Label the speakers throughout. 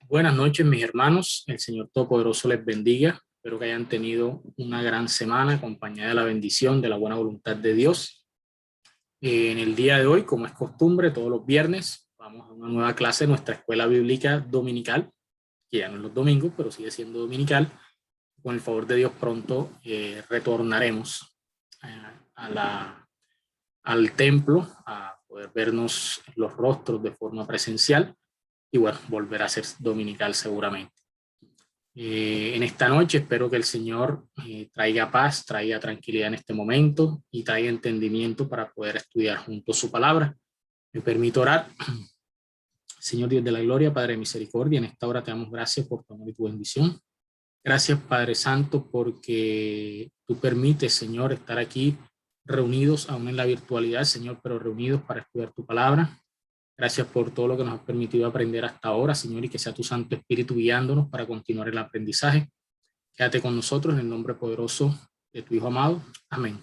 Speaker 1: Buenas noches, mis hermanos. El Señor Todopoderoso les bendiga. Espero que hayan tenido una gran semana acompañada de la bendición, de la buena voluntad de Dios. En el día de hoy, como es costumbre, todos los viernes, vamos a una nueva clase en nuestra escuela bíblica dominical, que ya no es los domingos, pero sigue siendo dominical. Con el favor de Dios, pronto retornaremos al templo a poder vernos los rostros de forma presencial y bueno, volver a ser dominical seguramente. En esta noche espero que el Señor traiga paz, traiga tranquilidad en este momento y traiga entendimiento para poder estudiar juntos su palabra. Me permito orar. Señor Dios de la gloria, Padre de misericordia, en esta hora te damos gracias por tu amor y tu bendición. Gracias, Padre Santo, porque tú permites, Señor, estar aquí reunidos aún en la virtualidad, Señor, pero reunidos para estudiar tu palabra. Gracias por todo lo que nos has permitido aprender hasta ahora, Señor, y que sea tu Santo Espíritu guiándonos para continuar el aprendizaje. Quédate con nosotros en el nombre poderoso de tu Hijo amado. Amén.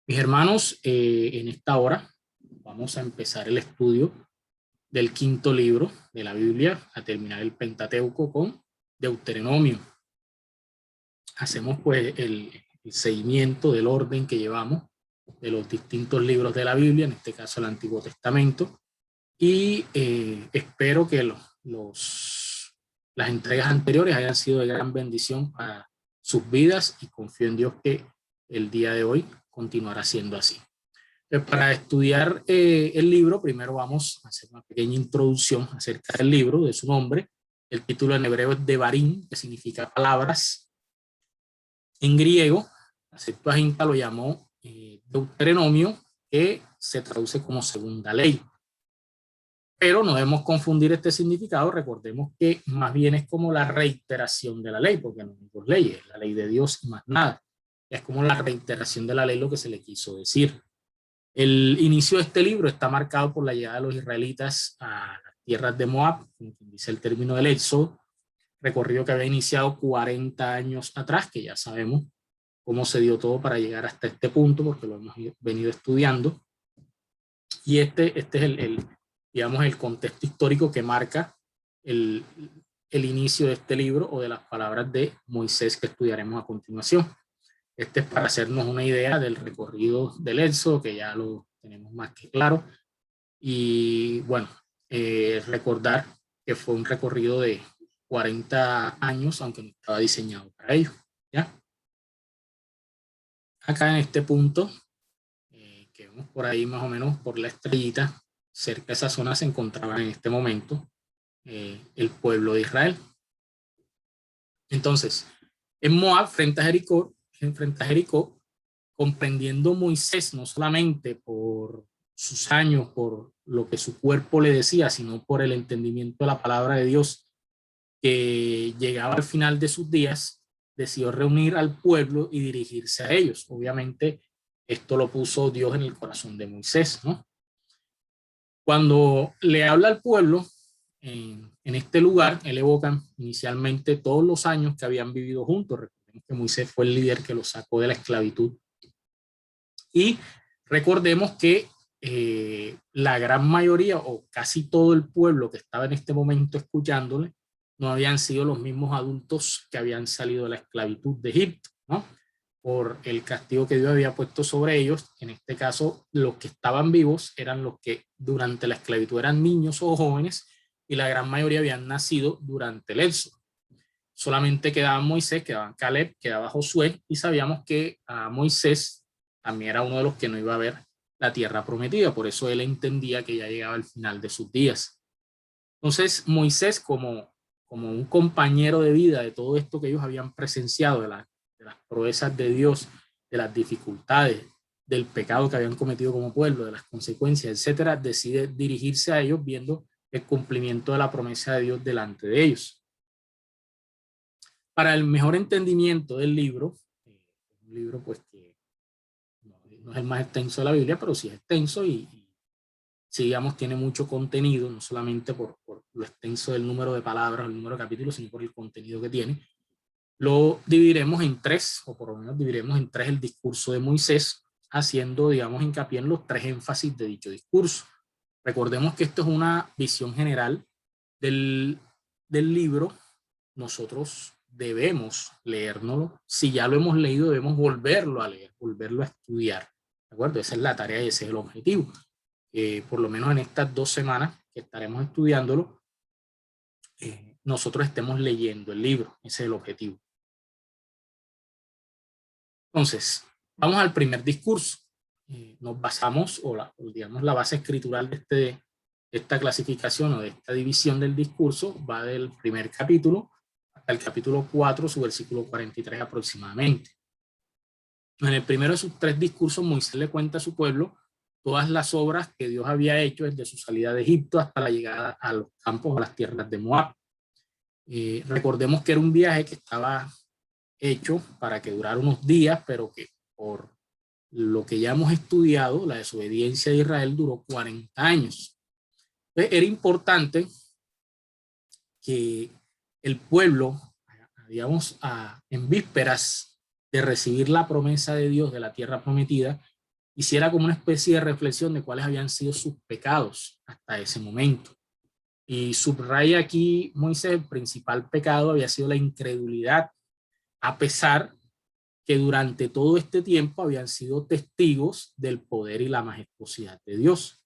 Speaker 1: Mis hermanos, en esta hora vamos a empezar el estudio del quinto libro de la Biblia, a terminar el Pentateuco con Deuteronomio. Hacemos pues el seguimiento del orden que llevamos de los distintos libros de la Biblia, en este caso el Antiguo Testamento, y espero que las entregas anteriores hayan sido de gran bendición para sus vidas y confío en Dios que el día de hoy continuará siendo así. Entonces, para estudiar el libro, primero vamos a hacer una pequeña introducción acerca del libro, de su nombre. El título en hebreo es Devarim, que significa palabras. En griego, la Septuaginta lo llamó Deuteronomio, que se traduce como segunda ley. Pero no debemos confundir este significado. Recordemos que más bien es como la reiteración de la ley, porque no hay leyes, la ley de Dios y más nada. Es como la reiteración de la ley lo que se le quiso decir. El inicio de este libro está marcado por la llegada de los israelitas a las tierras de Moab, como dice el término del Éxodo, recorrido que había iniciado 40 años atrás, que ya sabemos cómo se dio todo para llegar hasta este punto, porque lo hemos venido estudiando. Y este es digamos, el contexto histórico que marca el inicio de este libro o de las palabras de Moisés que estudiaremos a continuación. Este es para hacernos una idea del recorrido del Éxodo, que ya lo tenemos más que claro. Y bueno, recordar que fue un recorrido de 40 años, aunque no estaba diseñado para ello. ¿Ya? Acá en este punto, que vemos por ahí más o menos por la estrellita, cerca de esa zona se encontraba en este momento el pueblo de Israel. Entonces, en Moab, frente a Jericó, comprendiendo Moisés no solamente por sus años, por lo que su cuerpo le decía, sino por el entendimiento de la palabra de Dios, que llegaba al final de sus días, decidió reunir al pueblo y dirigirse a ellos. Obviamente, esto lo puso Dios en el corazón de Moisés, ¿no? Cuando le habla al pueblo en este lugar, él evoca inicialmente todos los años que habían vivido juntos. Recordemos que Moisés fue el líder que los sacó de la esclavitud. Y recordemos que la gran mayoría o casi todo el pueblo que estaba en este momento escuchándole no habían sido los mismos adultos que habían salido de la esclavitud de Egipto, ¿no? Por el castigo que Dios había puesto sobre ellos. En este caso, los que estaban vivos eran los que durante la esclavitud eran niños o jóvenes y la gran mayoría habían nacido durante el Éxodo. Solamente quedaba Moisés, quedaba Caleb, quedaba Josué y sabíamos que a Moisés también era uno de los que no iba a ver la tierra prometida, por eso él entendía que ya llegaba al final de sus días. Entonces Moisés, como un compañero de vida de todo esto que ellos habían presenciado, de las proezas de Dios, de las dificultades, del pecado que habían cometido como pueblo, de las consecuencias, etcétera, decide dirigirse a ellos viendo el cumplimiento de la promesa de Dios delante de ellos. Para el mejor entendimiento del libro, un libro pues que no es el más extenso de la Biblia, pero sí es extenso y sí, digamos, tiene mucho contenido, no solamente por lo extenso del número de palabras, el número de capítulos, sino por el contenido que tiene. Lo dividiremos en tres, o por lo menos dividiremos en tres el discurso de Moisés, haciendo, digamos, hincapié en los tres énfasis de dicho discurso. Recordemos que esto es una visión general del libro, nosotros debemos leérnoslo. Si ya lo hemos leído, debemos volverlo a leer, volverlo a estudiar. ¿De acuerdo? Esa es la tarea y ese es el objetivo. Por lo menos en estas 2 semanas que estaremos estudiándolo, nosotros estemos leyendo el libro. Ese es el objetivo. Entonces, vamos al primer discurso. Nos basamos, digamos, la base escritural de esta clasificación o de esta división del discurso va del primer capítulo hasta el capítulo 4, su versículo 43 aproximadamente. En el primero de sus 3 discursos, Moisés le cuenta a su pueblo todas las obras que Dios había hecho desde su salida de Egipto hasta la llegada a los campos, a las tierras de Moab. Recordemos que era un viaje que estaba hecho para que durara unos días, pero que por lo que ya hemos estudiado, la desobediencia de Israel duró 40 años. Entonces, era importante que el pueblo, digamos, en vísperas de recibir la promesa de Dios de la tierra prometida, hiciera como una especie de reflexión de cuáles habían sido sus pecados hasta ese momento. Y subraya aquí Moisés, el principal pecado había sido la incredulidad, a pesar que durante todo este tiempo habían sido testigos del poder y la majestuosidad de Dios.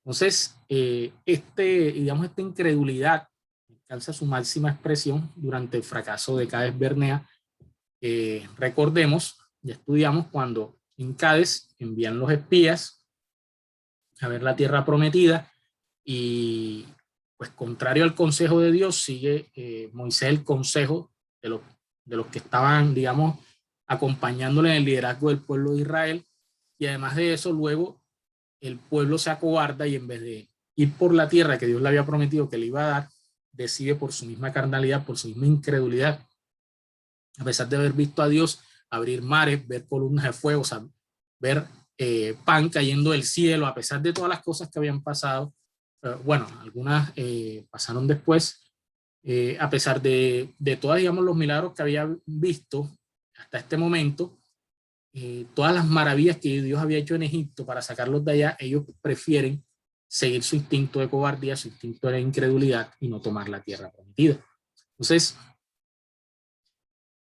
Speaker 1: Entonces, digamos, esta incredulidad alcanza su máxima expresión durante el fracaso de Cades Barnea. Recordemos, ya estudiamos cuando en Cades envían los espías a ver la tierra prometida y pues contrario al consejo de Dios sigue Moisés el consejo de los que estaban, digamos, acompañándole en el liderazgo del pueblo de Israel, y además de eso luego el pueblo se acobarda y en vez de ir por la tierra que Dios le había prometido que le iba a dar, decide por su misma carnalidad, por su misma incredulidad, a pesar de haber visto a Dios abrir mares, ver columnas de fuego, o sea, ver pan cayendo del cielo, a pesar de todas las cosas que habían pasado, bueno, algunas pasaron después, a pesar de todas, digamos, los milagros que había visto hasta este momento, todas las maravillas que Dios había hecho en Egipto para sacarlos de allá, ellos prefieren seguir su instinto de cobardía, su instinto de incredulidad y no tomar la tierra prometida. Entonces,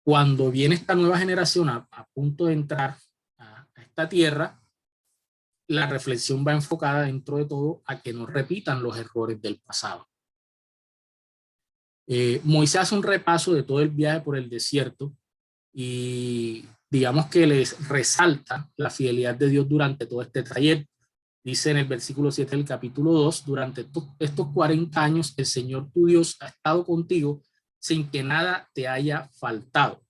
Speaker 1: cuando viene esta nueva generación a punto de entrar a esta tierra, la reflexión va enfocada dentro de todo a que no repitan los errores del pasado. Moisés hace un repaso de todo el viaje por el desierto y digamos que les resalta la fidelidad de Dios durante todo este trayecto. Dice en el versículo 7 del capítulo 2, durante estos 40 años el Señor tu Dios ha estado contigo sin que nada te haya faltado.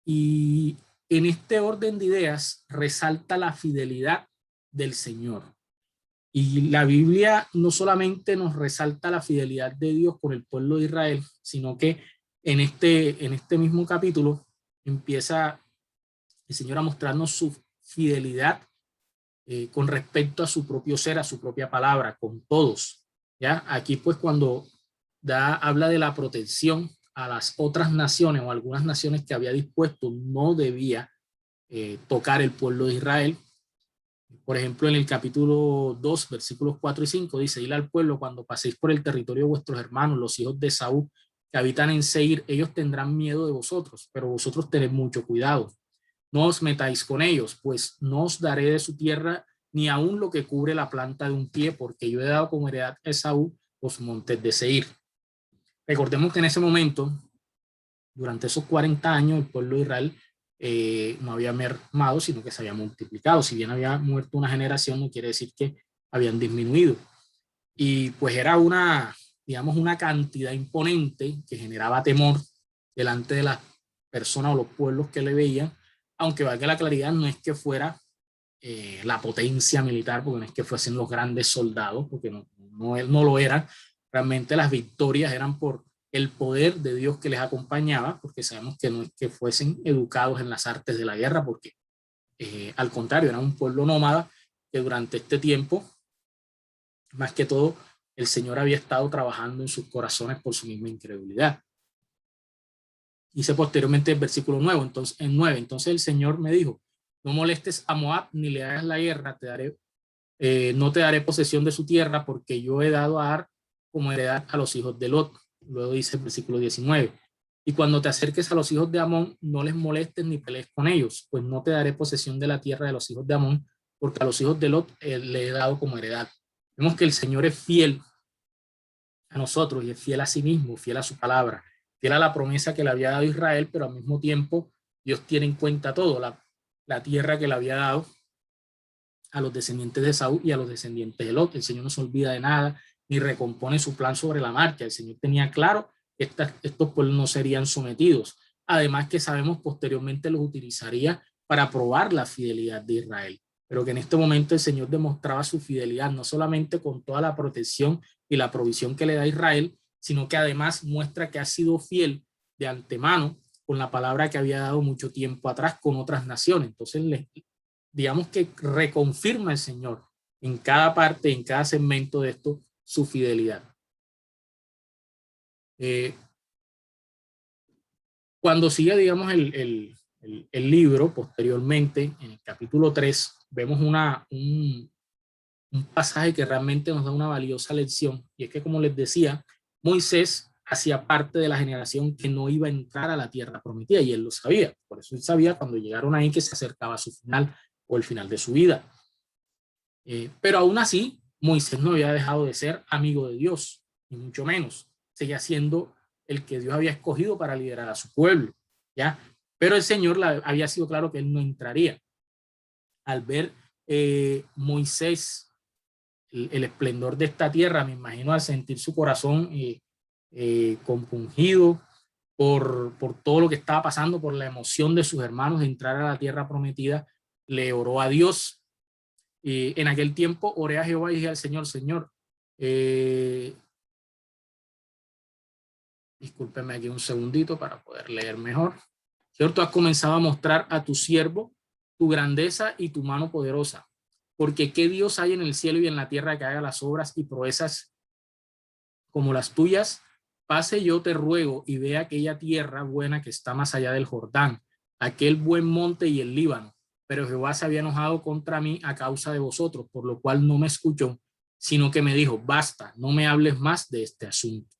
Speaker 1: Y en este orden de ideas resalta la fidelidad del Señor. Y la Biblia no solamente nos resalta la fidelidad de Dios con el pueblo de Israel, sino que en este mismo capítulo empieza el Señor a mostrarnos su fidelidad con respecto a su propio ser, a su propia palabra, con todos. ¿Ya? Aquí pues cuando habla de la protección a las otras naciones o algunas naciones que había dispuesto, no debía tocar el pueblo de Israel. Por ejemplo, en el capítulo 2, versículos 4 y 5, dice: dile al pueblo, cuando paséis por el territorio de vuestros hermanos, los hijos de Esaú, que habitan en Seir, ellos tendrán miedo de vosotros, pero vosotros tened mucho cuidado. No os metáis con ellos, pues no os daré de su tierra ni aun lo que cubre la planta de un pie, porque yo he dado como heredad a Esaú los montes de Seir. Recordemos que en ese momento, durante esos 40 años, el pueblo de Israel no había mermado, sino que se había multiplicado. Si bien había muerto una generación, no quiere decir que habían disminuido. Y pues era digamos, una cantidad imponente que generaba temor delante de las personas o los pueblos que le veían, aunque valga la claridad, no es que fuera la potencia militar, porque no es que fuesen los grandes soldados, porque no lo eran. Realmente las victorias eran por el poder de Dios que les acompañaba, porque sabemos que no es que fuesen educados en las artes de la guerra, porque al contrario, era un pueblo nómada que durante este tiempo, más que todo, el Señor había estado trabajando en sus corazones por su misma incredulidad. Dice posteriormente el versículo 9, entonces el Señor me dijo: no molestes a Moab ni le hagas la guerra, no te daré posesión de su tierra, porque yo he dado a Ar como heredad a los hijos de Lot. Luego dice el versículo 19, y cuando te acerques a los hijos de Amón, no les molestes ni pelees con ellos, pues no te daré posesión de la tierra de los hijos de Amón, porque a los hijos de Lot le he dado como heredad. Vemos que el Señor es fiel a nosotros y es fiel a sí mismo, fiel a su palabra, fiel a la promesa que le había dado a Israel, pero al mismo tiempo Dios tiene en cuenta todo, la tierra que le había dado a los descendientes de Saúl y a los descendientes de Lot. El Señor no se olvida de nada ni recompone su plan sobre la marcha. El Señor tenía claro que estos pueblos no serían sometidos. Además que sabemos posteriormente los utilizaría para probar la fidelidad de Israel. Pero que en este momento el Señor demostraba su fidelidad no solamente con toda la protección y la provisión que le da a Israel, sino que además muestra que ha sido fiel de antemano con la palabra que había dado mucho tiempo atrás con otras naciones. Entonces, digamos que reconfirma el Señor en cada parte, en cada segmento de esto, su fidelidad. Cuando sigue, digamos, el libro, posteriormente, en el capítulo 3, vemos un pasaje que realmente nos da una valiosa lección, y es que, como les decía, Moisés hacía parte de la generación que no iba a entrar a la tierra prometida, y él lo sabía. Por eso él sabía cuando llegaron ahí que se acercaba a su final o el final de su vida. Pero aún así, Moisés no había dejado de ser amigo de Dios, ni mucho menos. Seguía siendo el que Dios había escogido para liderar a su pueblo, ¿ya? Pero el Señor había sido claro que él no entraría. Al ver Moisés el esplendor de esta tierra, me imagino al sentir su corazón compungido por todo lo que estaba pasando, por la emoción de sus hermanos de entrar a la tierra prometida, le oró a Dios. En aquel tiempo oré a Jehová y dije al Señor, Señor, discúlpeme aquí un segundito para poder leer mejor. Señor, tú has comenzado a mostrar a tu siervo tu grandeza y tu mano poderosa, porque qué Dios hay en el cielo y en la tierra que haga las obras y proezas como las tuyas. Pase yo te ruego y vea aquella tierra buena que está más allá del Jordán, aquel buen monte y el Líbano. Pero Jehová se había enojado contra mí a causa de vosotros, por lo cual no me escuchó, sino que me dijo, basta, no me hables más de este asunto.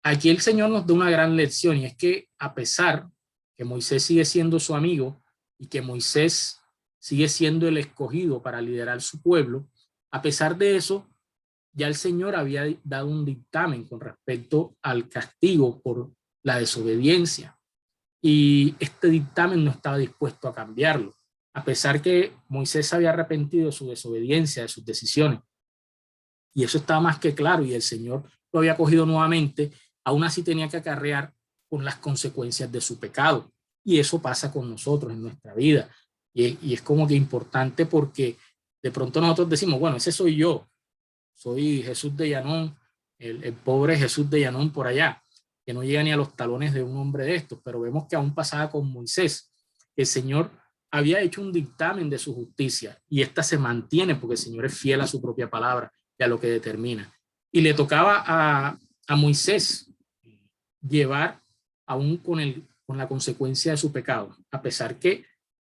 Speaker 1: Aquí el Señor nos da una gran lección, y es que a pesar que Moisés sigue siendo su amigo y que Moisés sigue siendo el escogido para liderar su pueblo, a pesar de eso, ya el Señor había dado un dictamen con respecto al castigo por la desobediencia, y este dictamen no estaba dispuesto a cambiarlo, a pesar que Moisés había arrepentido de su desobediencia, de sus decisiones, y eso estaba más que claro, y el Señor lo había cogido nuevamente. Aún así tenía que acarrear con las consecuencias de su pecado, y eso pasa con nosotros en nuestra vida, y es como que importante, porque de pronto nosotros decimos, bueno, ese soy yo, soy Jesús de Llanón, el pobre Jesús de Llanón por allá, que no llega ni a los talones de un hombre de estos. Pero vemos que aún pasaba con Moisés. El Señor había hecho un dictamen de su justicia, y esta se mantiene porque el Señor es fiel a su propia palabra y a lo que determina. Y le tocaba a Moisés llevar aún con la consecuencia de su pecado, a pesar que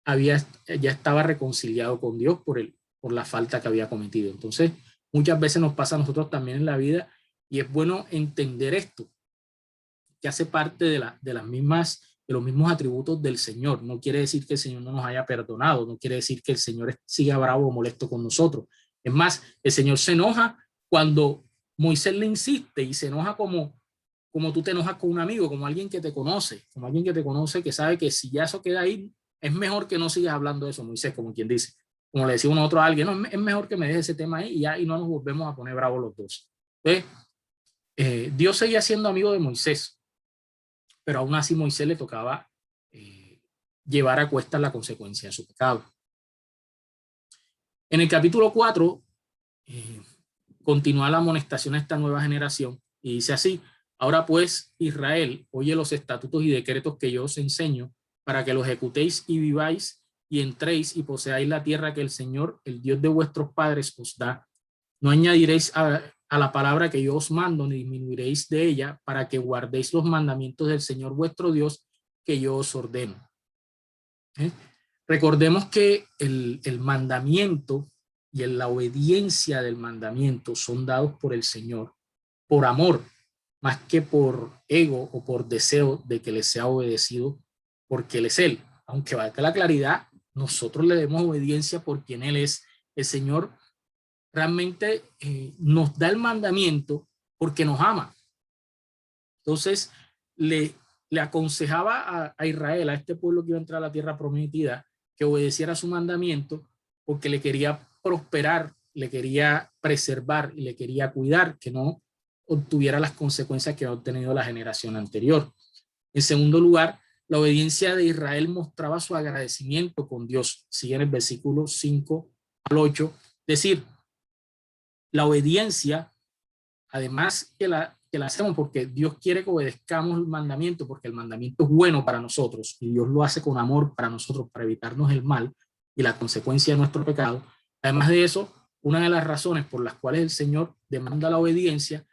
Speaker 1: ya estaba reconciliado con Dios por la falta que había cometido. Entonces, muchas veces nos pasa a nosotros también en la vida, y es bueno entender esto, que hace parte de los mismos atributos del Señor. No quiere decir que el Señor no nos haya perdonado, no quiere decir que el Señor siga bravo o molesto con nosotros. Es más, el Señor se enoja cuando Moisés le insiste, y se enoja como tú te enojas con un amigo, como alguien que te conoce, que sabe que si ya eso queda ahí, es mejor que no sigas hablando de eso, Moisés, como quien dice. Como le decía uno a otro a alguien, no, es mejor que me deje ese tema ahí, y no nos volvemos a poner bravos los dos. Entonces, Dios seguía siendo amigo de Moisés, pero aún así Moisés le tocaba llevar a cuestas la consecuencia de su pecado. En el capítulo 4, continúa la amonestación a esta nueva generación, y dice así: ahora pues, Israel, oye los estatutos y decretos que yo os enseño, para que los ejecutéis y viváis, y entréis y poseáis la tierra que el Señor, el Dios de vuestros padres, os da. No añadiréis a la palabra que yo os mando, ni disminuiréis de ella, para que guardéis los mandamientos del Señor vuestro Dios, que yo os ordeno. Recordemos que el mandamiento y la obediencia del mandamiento son dados por el Señor, por amor, más que por ego o por deseo de que le sea obedecido porque Él es Él. Aunque valga la claridad, nosotros le demos obediencia por quien Él es. El Señor realmente nos da el mandamiento porque nos ama. Entonces, le aconsejaba a Israel, a este pueblo que iba a entrar a la tierra prometida, que obedeciera su mandamiento porque le quería prosperar, le quería preservar y le quería cuidar, que no obtuviera las consecuencias que ha obtenido la generación anterior. En segundo lugar, la obediencia de Israel mostraba su agradecimiento con Dios. Sigue en el versículo 5 al 8. Es decir, la obediencia, además que la hacemos porque Dios quiere que obedezcamos el mandamiento, porque el mandamiento es bueno para nosotros y Dios lo hace con amor para nosotros, para evitarnos el mal y la consecuencia de nuestro pecado. Además de eso, una de las razones por las cuales el Señor demanda la obediencia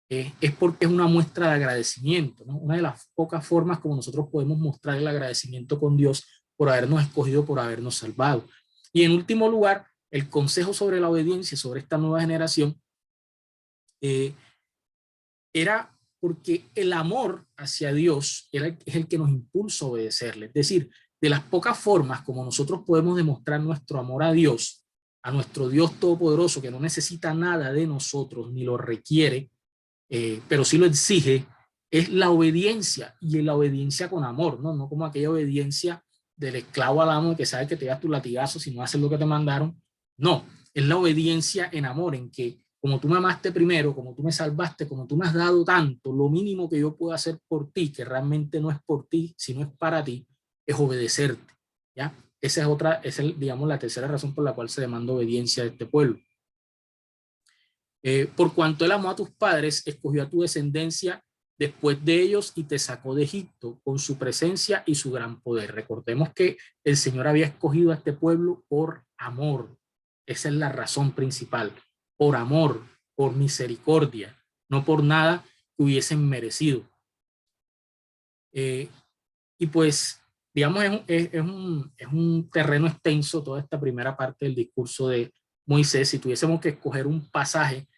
Speaker 1: es porque es una muestra de agradecimiento, ¿no? Una de las pocas formas como nosotros podemos mostrar el agradecimiento con Dios por habernos escogido, por habernos salvado. Y en último lugar, el consejo sobre la obediencia, sobre esta nueva generación, era porque el amor hacia Dios es el que nos impulsa a obedecerle. Es decir, de las pocas formas como nosotros podemos demostrar nuestro amor a Dios, a nuestro Dios todopoderoso, que no necesita nada de nosotros ni lo requiere, pero sí lo exige, es la obediencia, y la obediencia con amor, ¿no? No como aquella obediencia del esclavo al amo que sabe que te das tu latigazo si no haces lo que te mandaron. No, es la obediencia en amor, en que como tú me amaste primero, como tú me salvaste, como tú me has dado tanto, lo mínimo que yo puedo hacer por ti, que realmente no es por ti, sino es para ti, es obedecerte, ¿ya? Esa es otra, esa es, digamos, la tercera razón por la cual se demanda obediencia de este pueblo. Por cuanto él amó a tus padres, escogió a tu descendencia después de ellos y te sacó de Egipto con su presencia y su gran poder. Recordemos que el Señor había escogido a este pueblo por amor. Esa es la razón principal. Por amor, por misericordia, no por nada que hubiesen merecido. Y pues, digamos, es un terreno extenso toda esta primera parte del discurso de Moisés. Si tuviésemos que escoger un pasaje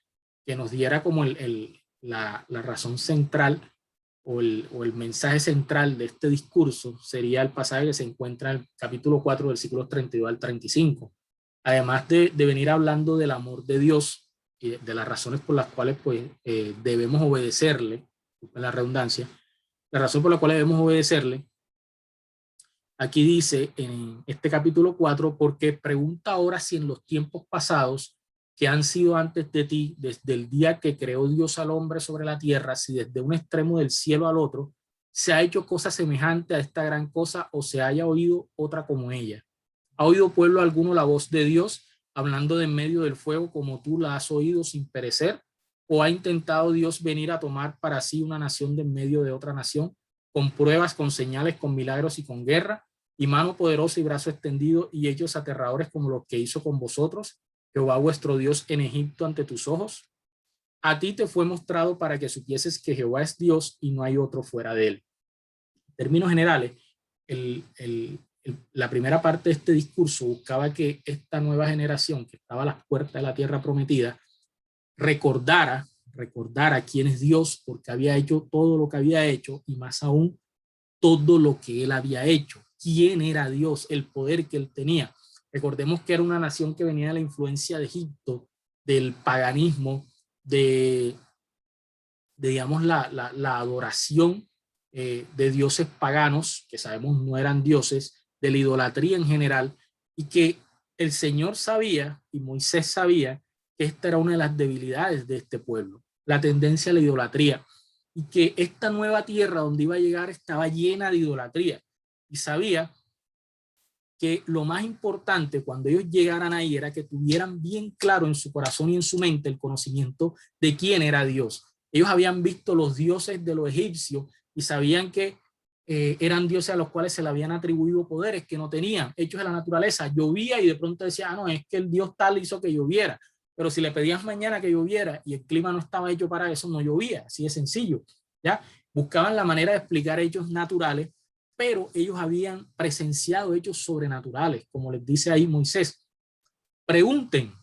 Speaker 1: que nos diera como la razón central o el mensaje central de este discurso, sería el pasaje que se encuentra en el capítulo 4, versículos 32 al 35. Además de venir hablando del amor de Dios y de las razones por las cuales pues, debemos obedecerle, la redundancia, la razón por la cual debemos obedecerle, aquí dice en este capítulo 4, porque pregunta ahora si en los tiempos pasados que han sido antes de ti, desde el día que creó Dios al hombre sobre la tierra, si desde un extremo del cielo al otro, se ha hecho cosa semejante a esta gran cosa o se haya oído otra como ella. ¿Ha oído pueblo alguno la voz de Dios hablando de en medio del fuego como tú la has oído sin perecer? ¿O ha intentado Dios venir a tomar para sí una nación de en medio de otra nación, con pruebas, con señales, con milagros y con guerra, y mano poderosa y brazo extendido y hechos aterradores como los que hizo con vosotros, Jehová vuestro Dios en Egipto ante tus ojos? A ti te fue mostrado para que supieses que Jehová es Dios y no hay otro fuera de él. En términos generales, la primera parte de este discurso buscaba que esta nueva generación que estaba a las puertas de la tierra prometida recordara quién es Dios, porque había hecho todo lo que había hecho y más aún todo lo que él había hecho, quién era Dios, el poder que él tenía. Recordemos que era una nación que venía de la influencia de Egipto, del paganismo, de digamos, la adoración de dioses paganos, que sabemos no eran dioses, de la idolatría en general, y que el Señor sabía y Moisés sabía que esta era una de las debilidades de este pueblo, la tendencia a la idolatría, y que esta nueva tierra donde iba a llegar estaba llena de idolatría, y sabía que lo más importante cuando ellos llegaran ahí era que tuvieran bien claro en su corazón y en su mente el conocimiento de quién era Dios. Ellos habían visto los dioses de los egipcios y sabían que eran dioses a los cuales se le habían atribuido poderes que no tenían, hechos de la naturaleza. Llovía y de pronto decía, no, es que el Dios tal hizo que lloviera. Pero si le pedías mañana que lloviera y el clima no estaba hecho para eso, no llovía, así de sencillo. ¿Ya? Buscaban la manera de explicar hechos naturales, pero ellos habían presenciado hechos sobrenaturales, como les dice ahí Moisés. Pregunten,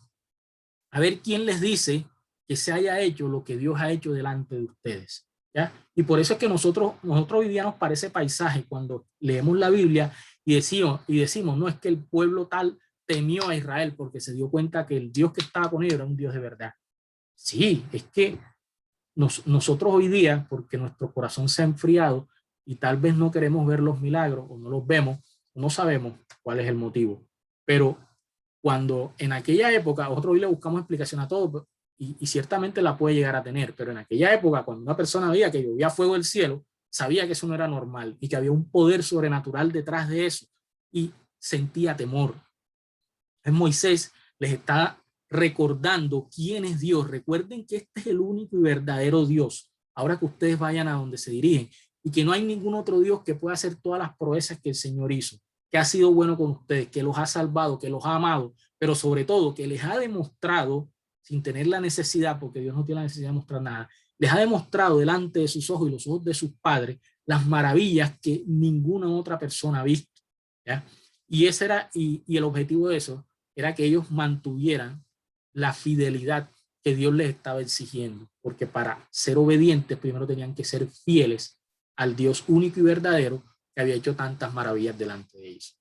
Speaker 1: a ver quién les dice que se haya hecho lo que Dios ha hecho delante de ustedes. ¿Ya? Y por eso es que nosotros hoy día nos parece paisaje cuando leemos la Biblia y decimos, no, es que el pueblo tal temió a Israel porque se dio cuenta que el Dios que estaba con ellos era un Dios de verdad. Sí, es que nosotros hoy día, porque nuestro corazón se ha enfriado y tal vez no queremos ver los milagros o no los vemos, no sabemos cuál es el motivo. Pero cuando en aquella época, nosotros hoy le buscamos explicación a todo y ciertamente la puede llegar a tener, pero en aquella época, cuando una persona veía que llovía fuego del cielo, sabía que eso no era normal y que había un poder sobrenatural detrás de eso y sentía temor. Moisés les está recordando quién es Dios. Recuerden que este es el único y verdadero Dios. Ahora que ustedes vayan a donde se dirigen y que no hay ningún otro Dios que pueda hacer todas las proezas que el Señor hizo, que ha sido bueno con ustedes, que los ha salvado, que los ha amado, pero sobre todo que les ha demostrado, sin tener la necesidad, porque Dios no tiene la necesidad de mostrar nada, les ha demostrado delante de sus ojos y los ojos de sus padres las maravillas que ninguna otra persona ha visto. ¿Ya? Y ese era, y el objetivo de eso era que ellos mantuvieran la fidelidad que Dios les estaba exigiendo, porque para ser obedientes primero tenían que ser fieles al Dios único y verdadero que había hecho tantas maravillas delante de ellos.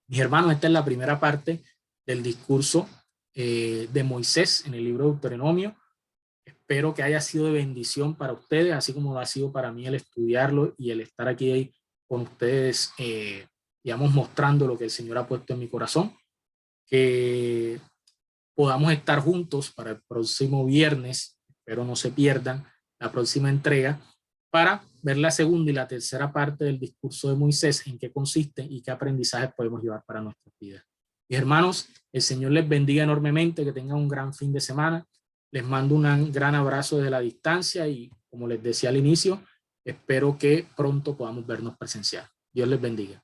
Speaker 1: Mis hermanos, esta es la primera parte del discurso de Moisés en el libro de Deuteronomio. Espero que haya sido de bendición para ustedes, así como lo ha sido para mí el estudiarlo y el estar aquí con ustedes, digamos, mostrando lo que el Señor ha puesto en mi corazón. Que podamos estar juntos para el próximo viernes, espero no se pierdan la próxima entrega, para ver la segunda y la tercera parte del discurso de Moisés, en qué consiste y qué aprendizajes podemos llevar para nuestras vidas. Mis hermanos, el Señor les bendiga enormemente, que tengan un gran fin de semana. Les mando un gran abrazo desde la distancia y, como les decía al inicio, espero que pronto podamos vernos presencial. Dios les bendiga.